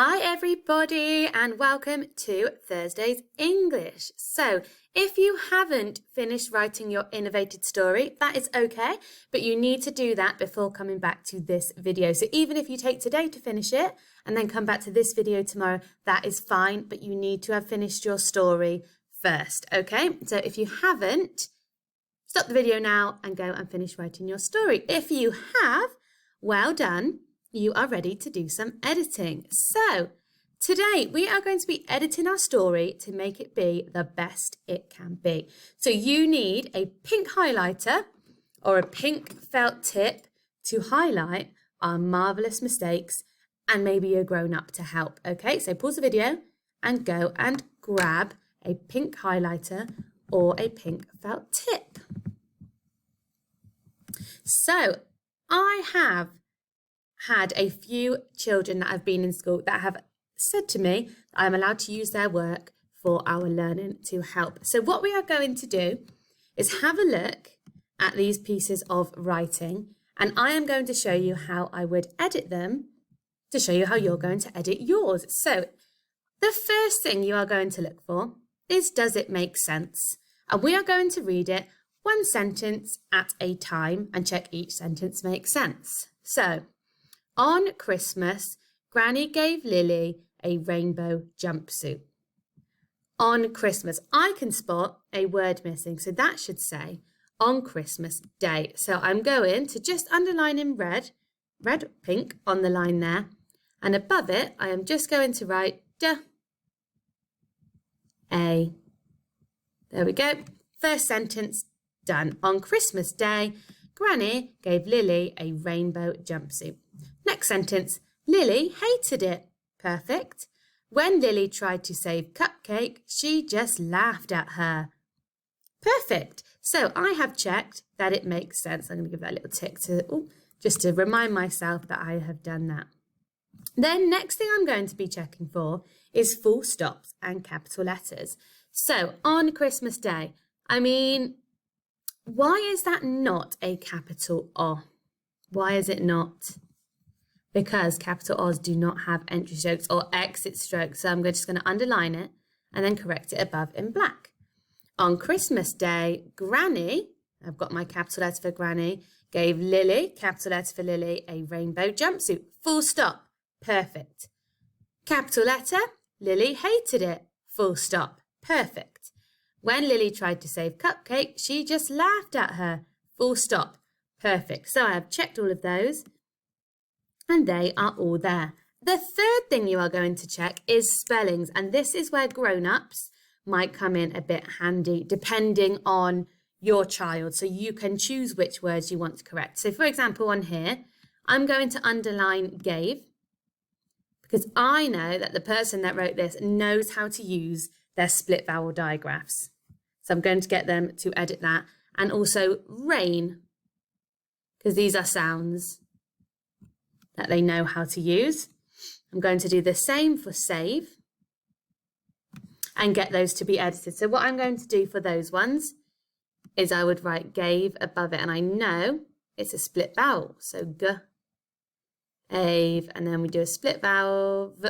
Hi everybody and welcome to Thursday's English. So if you haven't finished writing your innovated story, that is okay, but you need to do that before coming back to this video. So even if you take today to finish it and then come back to this video tomorrow, that is fine, but you need to have finished your story first, okay? So if you haven't, stop the video now and go and finish writing your story. If you have, well done. You are ready to do some editing. So today we are going to be editing our story to make it be the best it can be. So you need a pink highlighter or a pink felt tip to highlight our marvelous mistakes and maybe a grown-up to help. Okay, so pause the video and go and grab a pink highlighter or a pink felt tip. So I have had a few children that have been in school that have said to me that I'm allowed to use their work for our learning to help. So what we are going to do is have a look at these pieces of writing, and I am going to show you how I would edit them to show you how you're going to edit yours. So the first thing you are going to look for is, does it make sense? And we are going to read it one sentence at a time and check each sentence makes sense. So, on Christmas, Granny gave Lily a rainbow jumpsuit. On Christmas, I can spot a word missing, so that should say on Christmas Day. So I'm going to just underline in red, pink on the line there, and above it, I am just going to write A. There we go. First sentence done. On Christmas Day, Granny gave Lily a rainbow jumpsuit. Next sentence, Lily hated it. Perfect. When Lily tried to save Cupcake, she just laughed at her. Perfect. So I have checked that it makes sense. I'm going to give that a little tick just to remind myself that I have done that. Then next thing I'm going to be checking for is full stops and capital letters. So on Christmas Day, why is that not a capital O? Why is it not? Because capital O's do not have entry strokes or exit strokes. So I'm just going to underline it and then correct it above in black. On Christmas Day, Granny, I've got my capital letter for Granny, gave Lily, capital letter for Lily, a rainbow jumpsuit. Full stop. Perfect. Capital letter, Lily hated it. Full stop. Perfect. When Lily tried to save Cupcake, she just laughed at her. Full stop. Perfect. So I have checked all of those and they are all there. The third thing you are going to check is spellings, and this is where grown-ups might come in a bit handy depending on your child. So you can choose which words you want to correct. So for example, on here, I'm going to underline gave because I know that the person that wrote this knows how to use their split vowel digraphs. So I'm going to get them to edit that. And also rain, because these are sounds that they know how to use. I'm going to do the same for save and get those to be edited. So what I'm going to do for those ones is I would write gave above it, and I know it's a split vowel. So g, ave, and then we do a split vowel, v.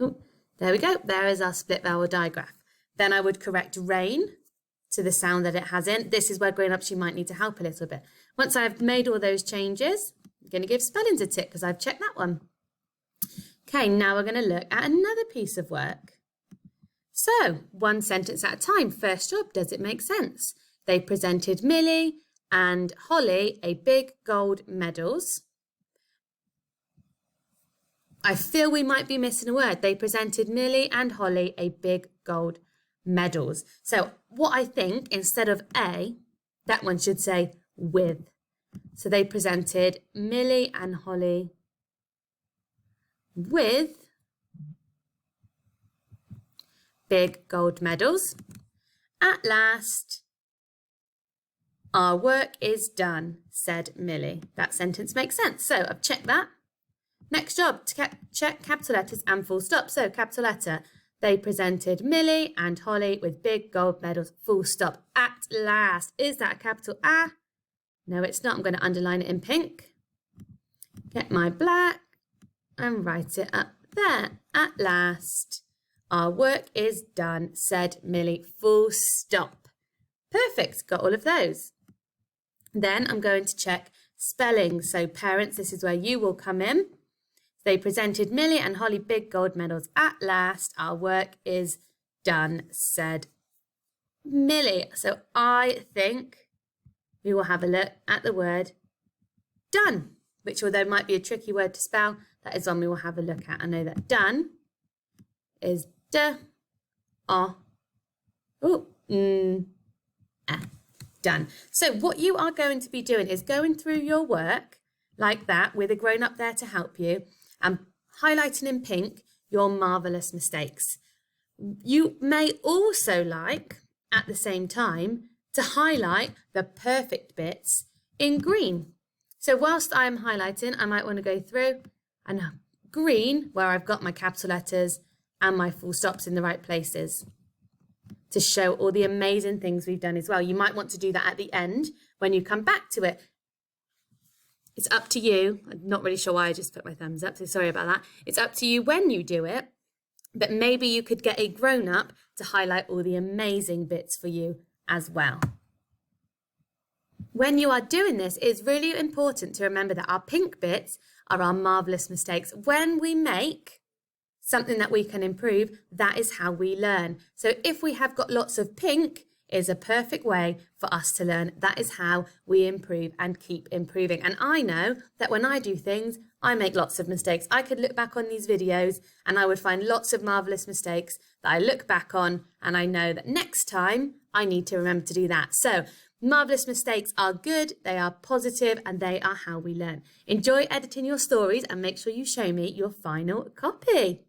Ooh, there we go. There is our split vowel digraph. Then I would correct rain to the sound that it has in. This is where grown-ups, you might need to help a little bit. Once I've made all those changes, I'm going to give spellings a tick because I've checked that one. Okay, now we're going to look at another piece of work. So, one sentence at a time. First job, does it make sense? They presented Millie and Holly a big gold medals. I feel we might be missing a word. They presented Millie and Holly a big gold medals. So what I think, instead of a, that one should say with. So they presented Millie and Holly with big gold medals. At last, our work is done, said Millie. That sentence makes sense. So I've checked that. Next job, to check capital letters and full stop. So capital letter, they presented Millie and Holly with big gold medals, full stop. At last. Is that a capital A? No, it's not. I'm going to underline it in pink. Get my black and write it up there. At last, our work is done, said Millie. Full stop. Perfect, got all of those. Then I'm going to check spelling. So parents, this is where you will come in. They presented Millie and Holly big gold medals. At last, our work is done, said Millie. So I think we will have a look at the word done, which although might be a tricky word to spell, that is one we will have a look at. I know that done is done. So what you are going to be doing is going through your work like that with a grown-up there to help you and highlighting in pink your marvellous mistakes. You may also like, at the same time, to highlight the perfect bits in green. So whilst I'm highlighting, I might want to go through and green, where I've got my capital letters and my full stops in the right places, to show all the amazing things we've done as well. You might want to do that at the end when you come back to it. It's up to you. I'm not really sure why I just put my thumbs up, so sorry about that. It's up to you when you do it, but maybe you could get a grown-up to highlight all the amazing bits for you as well. When you are doing this, it's really important to remember that our pink bits are our marvellous mistakes. When we make something that we can improve, that is how we learn. So if we have got lots of pink, is a perfect way for us to learn. That is how we improve and keep improving. And I know that when I do things, I make lots of mistakes. I could look back on these videos and I would find lots of marvellous mistakes that I look back on, and I know that next time I need to remember to do that. So marvellous mistakes are good, they are positive, and they are how we learn. Enjoy editing your stories and make sure you show me your final copy.